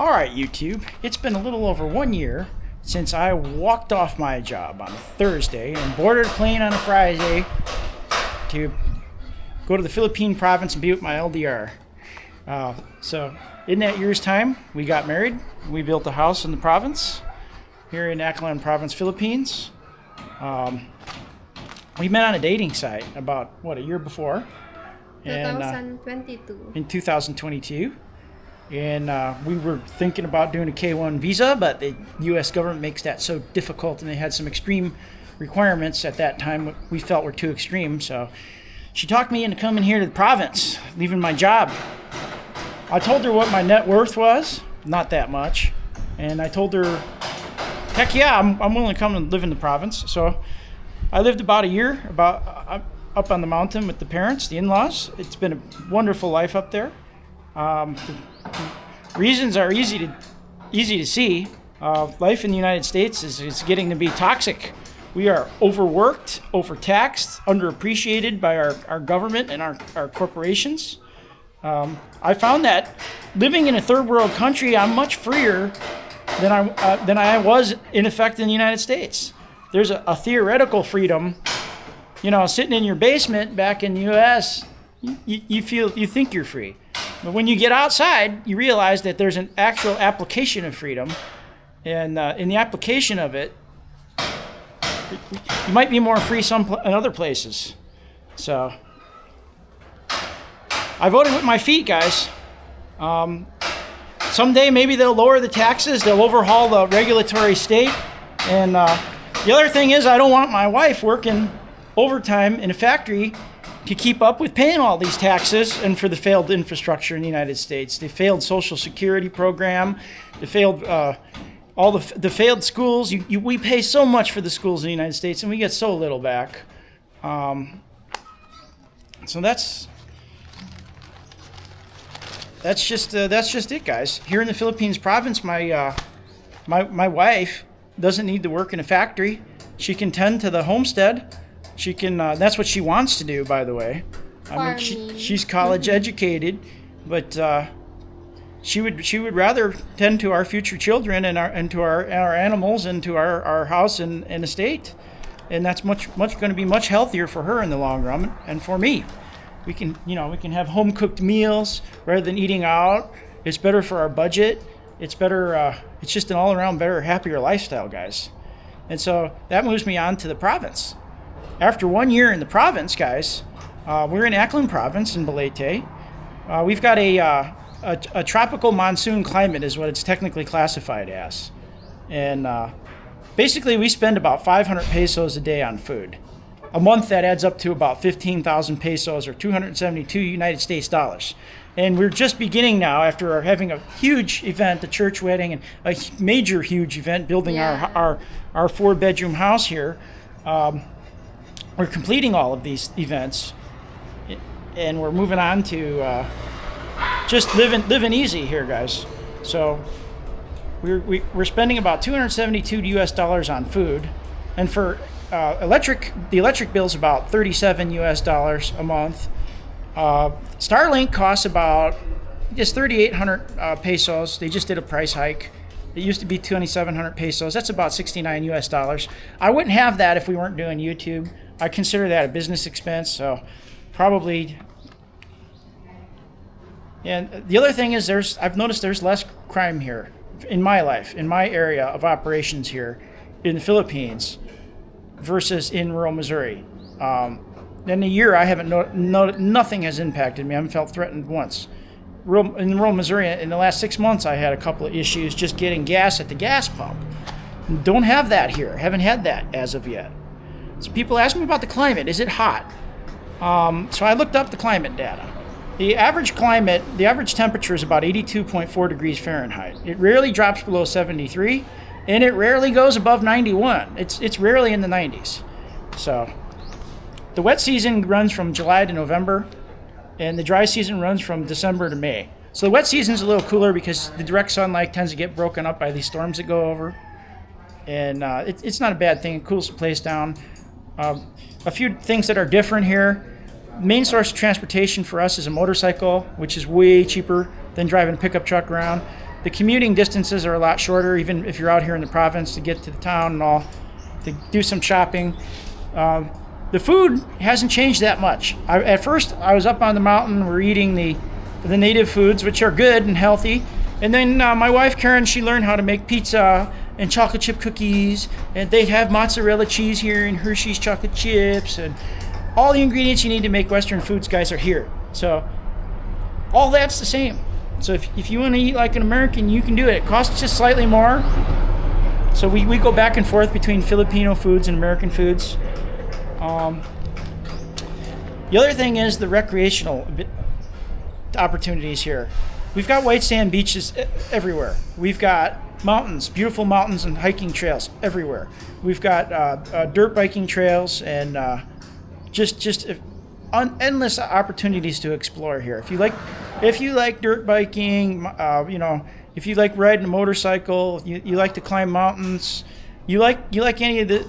All right, YouTube. It's been a little over 1 year since I walked off my job on a Thursday and boarded a plane on a Friday to go to the Philippine province and be with my LDR. So in that year's time, we got married. We built a house in the province here in Aklan Province, Philippines. We met on a dating site about, a year before? 2022. In 2022. And we were thinking about doing a K-1 visa, but the U.S. government makes that so difficult, and they had some extreme requirements at that time we felt were too extreme. So she talked me into coming here to the province, leaving my job. I told her what my net worth was, not that much, and I told her, heck yeah, I'm willing to come and live in the province. So I lived about a year, up on the mountain with the parents, the in-laws. It's been a wonderful life up there. The reasons are easy to see. Life in the United States is getting to be toxic. We are overworked, overtaxed, underappreciated by our government and our corporations. I found that living in a third world country, I'm much freer than I was in effect in the United States. There's a theoretical freedom. Sitting in your basement back in the U.S., you think you're free. But when you get outside, you realize that there's an actual application of freedom. And in the application of it, you might be more free in other places. So I voted with my feet, guys. Someday maybe they'll lower the taxes. They'll overhaul the regulatory state. And the other thing is, I don't want my wife working overtime in a factory to keep up with paying all these taxes and for the failed infrastructure in the United States. The failed Social Security program, the failed all the failed schools. We pay so much for the schools in the United States, and we get so little back. So that's just it, guys. Here in the Philippines province, my wife doesn't need to work in a factory. She can tend to the homestead. She can. That's what she wants to do, by the way. I mean, she's college educated, but she would rather tend to our future children and to our animals and to our house and estate, and that's much going to be much healthier for her in the long run and for me. We can have home cooked meals rather than eating out. It's better for our budget. It's better. It's just an all around better, happier lifestyle, guys. And so that moves me on to the province. After 1 year in the province, guys, we're in Aklan Province in Balete. We've got a tropical monsoon climate is what it's technically classified as. And basically we spend about 500 pesos a day on food. A month that adds up to about 15,000 pesos or 272 United States dollars. And we're just beginning now after having a huge event, a church wedding, and a major huge event building our 4-bedroom house here. We're completing all of these events, and we're moving on to just living easy here, guys. So we're spending about 272 US dollars on food, and for the electric bill's about 37 US dollars a month. Starlink costs about just 3,800 pesos. They just did a price hike. It used to be 2,700 pesos. That's about 69 US dollars. I wouldn't have that if we weren't doing YouTube. I consider that a business expense, so probably. And the other thing is I've noticed there's less crime here in my life, in my area of operations here in the Philippines versus in rural Missouri. In a year, I haven't nothing has impacted me. I haven't felt threatened once. In rural Missouri, in the last 6 months, I had a couple of issues just getting gas at the gas pump. Don't have that here. Haven't had that as of yet. So people ask me about the climate. Is it hot? So I looked up the climate data. The average temperature is about 82.4 degrees Fahrenheit. It rarely drops below 73, and it rarely goes above 91. It's rarely in the 90s. So the wet season runs from July to November, and the dry season runs from December to May. So the wet season is a little cooler because the direct sunlight tends to get broken up by these storms that go over. And it's not a bad thing. It cools the place down. A few things that are different here. Main source of transportation for us is a motorcycle, which is way cheaper than driving a pickup truck around. The commuting distances are a lot shorter, even if you're out here in the province to get to the town and all, to do some shopping. The food hasn't changed that much. At first, I was up on the mountain. We're eating the native foods, which are good and healthy. And then my wife, Karen, she learned how to make pizza and chocolate chip cookies. And they have mozzarella cheese here and Hershey's chocolate chips. And all the ingredients you need to make Western foods, guys, are here. So all that's the same. So if you want to eat like an American, you can do it. It costs just slightly more. So we go back and forth between Filipino foods and American foods. The other thing is the recreational opportunities here. We've got white sand beaches everywhere. We've got mountains, beautiful mountains and hiking trails everywhere. We've got dirt biking trails and just endless opportunities to explore here. If you like dirt biking, if you like riding a motorcycle, you like to climb mountains, you like any of the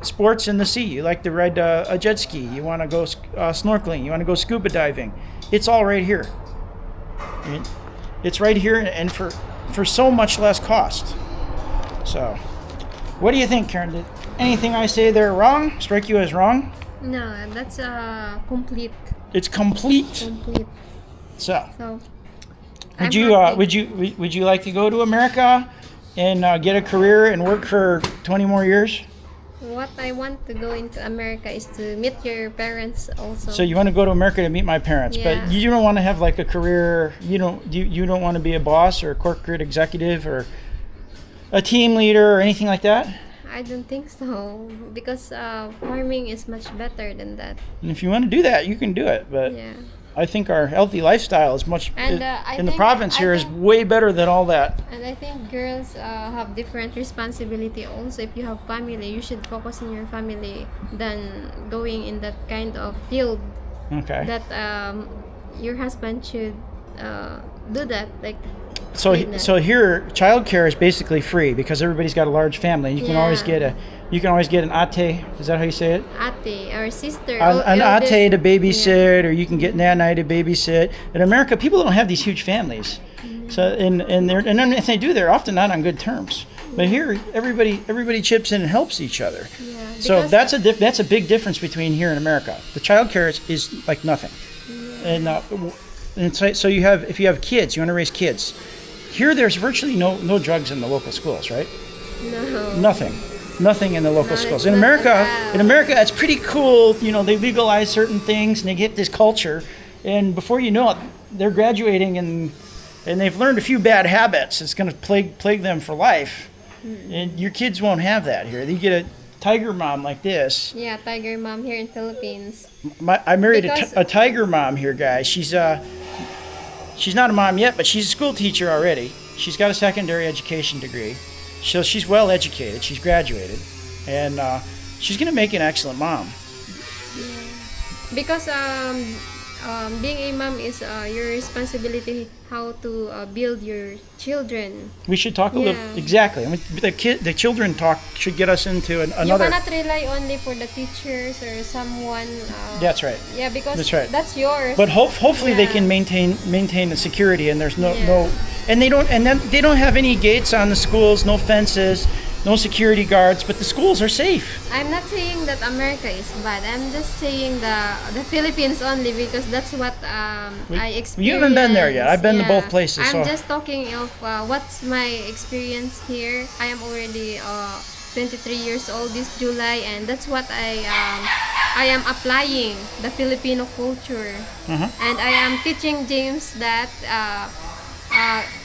sports in the sea, you like to ride a jet ski, you want to go snorkeling, you want to go scuba diving, it's all right here. I mean, it's right here, and for so much less cost. So, what do you think, Karen? Did anything I say there wrong? Strike you as wrong? No, that's complete. It's complete. Complete. So I'm would you like to go to America and get a career and work for 20 more years? What I want to go into America is to meet your parents also. So you want to go to America to meet my parents, Yeah. but you don't want to have like a career. You don't want to be a boss or a corporate executive or a team leader or anything like that. I don't think so, because farming is much better than that. And if you want to do that, you can do it. But Yeah. I think our healthy lifestyle is much And, in the province here is way better than all that. And I think girls have different responsibility also. If you have family, you should focus on your family than going in that kind of field. Okay. That your husband should do that. Like. So here, childcare is basically free because everybody's got a large family. You can always Yeah. get an ate. Is that how you say it? Ate or sister. An eldest- ate to babysit, or you can get nanai to babysit. In America, people don't have these huge families, so and if they do, they're often not on good terms. But here, everybody chips in and helps each other. Yeah, So because- that's a big difference between here and America. The child care is like nothing, and so if you have kids, you want to raise kids. Here, there's virtually no drugs in the local schools, right? No. Nothing in the local No, schools. it's In not America, allowed. it's pretty cool. They legalize certain things and they get this culture, and before you know it, they're graduating and they've learned a few bad habits. It's going to plague them for life, and your kids won't have that here. You get a tiger mom like this. Yeah, tiger mom here in Philippines. I married Because- a tiger mom here, guys. She's not a mom yet, but she's a school teacher already. She's got a secondary education degree. So she's well educated. She's graduated. And she's going to make an excellent mom. Because being a mom is your responsibility how to build your children. We should talk a little. Yeah. Exactly. I mean, the children talk should get us into another. You cannot rely only for the teachers or someone. That's right. Yeah, because That's right. that's yours. But hopefully they Yeah. can maintain the security, and there's no Yeah. and they don't have any gates on the schools, no fences, no security guards, but the schools are safe. I'm not saying that America is bad. I'm just saying the Philippines only, because that's what I experienced. You haven't been there yet. I've been to both places. I'm So just talking of what's my experience here. I am already 23 years old this July, and that's what I am applying the Filipino culture, and I am teaching James that.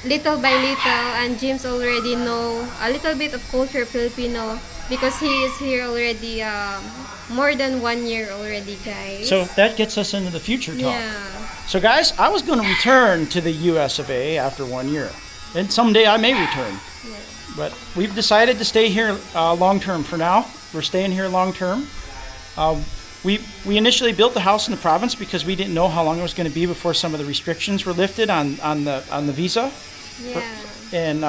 Little by little, and James already know a little bit of culture Filipino because he is here already more than 1 year already, guys. so that gets us into the future talk. yeah, So guys, I was going to return to the U.S. of A. after 1 year, and someday I may return. But we've decided to stay here long term for now. We're staying here long term. We initially built the house in the province because we didn't know how long it was going to be before some of the restrictions were lifted on the visa. yeah. And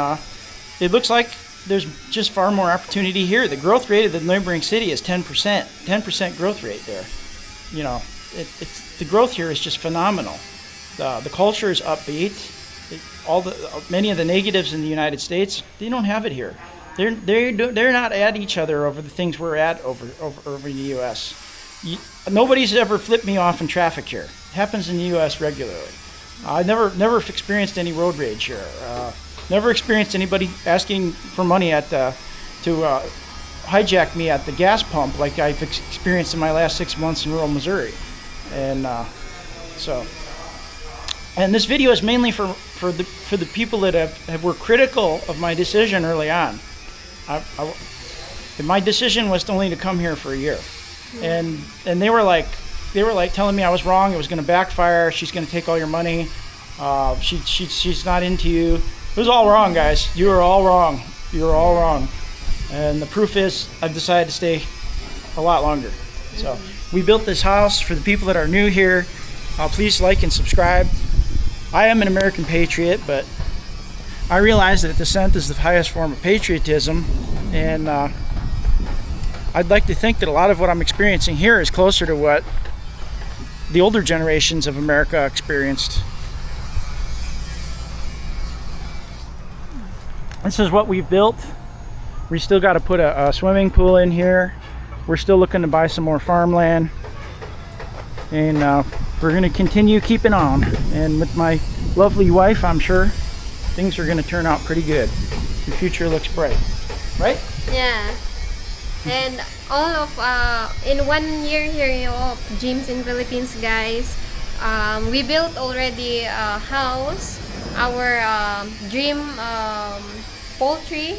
it looks like there's just far more opportunity here. The growth rate of the neighboring city is 10%. 10% growth rate there. The growth here is just phenomenal. The culture is upbeat. many of the negatives in the United States, they don't have it here. They're not at each other over the things we're at over in the U.S. Nobody's ever flipped me off in traffic here. It happens in the U.S. regularly. I never experienced any road rage here. Never experienced anybody asking for money to hijack me at the gas pump like I've experienced in my last 6 months in rural Missouri. And and this video is mainly for the people that were critical of my decision early on. My decision was only to come here for a year, and they were like telling me I was wrong. It was going to backfire. She's going to take all your money. She's not into you. It was all wrong, guys. You were all wrong. You were all wrong. And the proof is I've decided to stay a lot longer. So we built this house for the people that are new here. Please like and subscribe. I am an American patriot, but I realize that dissent is the highest form of patriotism, and I'd like to think that a lot of what I'm experiencing here is closer to what the older generations of America experienced. This is what we've built. We still got to put a swimming pool in here. We're still looking to buy some more farmland, and we're going to continue keeping on. And with my lovely wife, I'm sure things are going to turn out pretty good. The future looks bright, right? Yeah. And all of in 1 year here of Gyms in Philippines, guys, we built already a house, our dream poultry,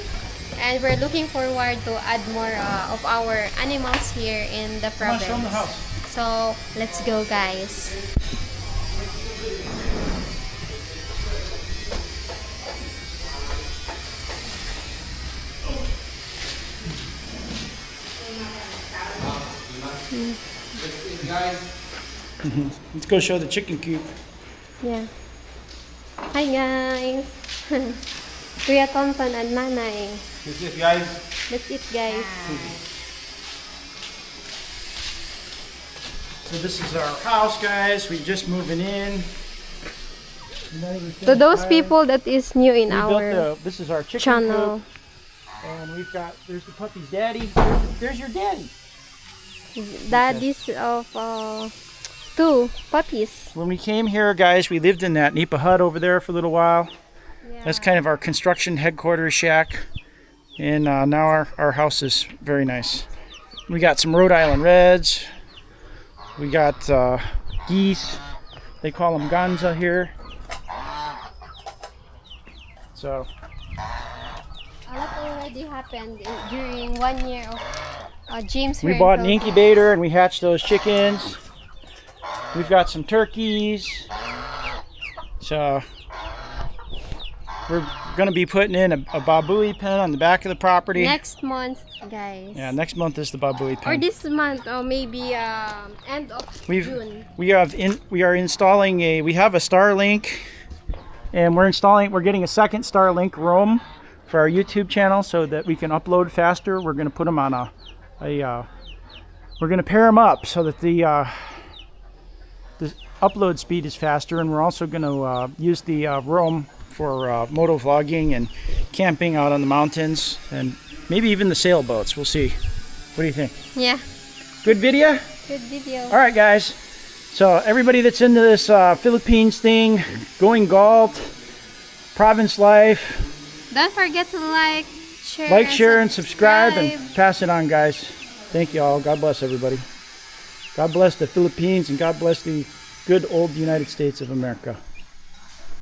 and we're looking forward to add more of our animals here in the province. Come on, show them the house. So let's go, guys. Let's go show the chicken coop. Yeah. Hi, guys. Kuya Tonton and Nanay. That's it, guys. That's it, guys. So this is our house, guys. We're just moving in. To those people that is new in our this is our chicken channel, coop, and there's the puppy's daddy. There's your daddy. daddies of 2 puppies. When we came here, guys, we lived in that Nipa hut over there for a little while. Yeah. That's kind of our construction headquarters shack. And now our house is very nice. We got some Rhode Island Reds. We got geese. They call them ganza here. So A lot already happened during 1 year of James. we bought an incubator and we hatched those chickens. We've got some turkeys. So we're going to be putting in a babui pen on the back of the property. Next month, guys. Yeah, next month is the babui pen. Or this month, or maybe end of June. We have a Starlink, and we're getting a second Starlink roam for our YouTube channel so that we can upload faster. We're going to put them on we're going to pair them up so that the upload speed is faster, and we're also going to use the roam for moto vlogging and camping out on the mountains, and maybe even the sailboats. We'll see. What do you think? Yeah. Good video? Good video. All right, guys. So everybody that's into this Philippines thing, going Galt, province life, Don't forget to share, and subscribe, and pass it on, guys. Thank you all. God bless everybody. God bless the Philippines, and God bless the good old United States of America.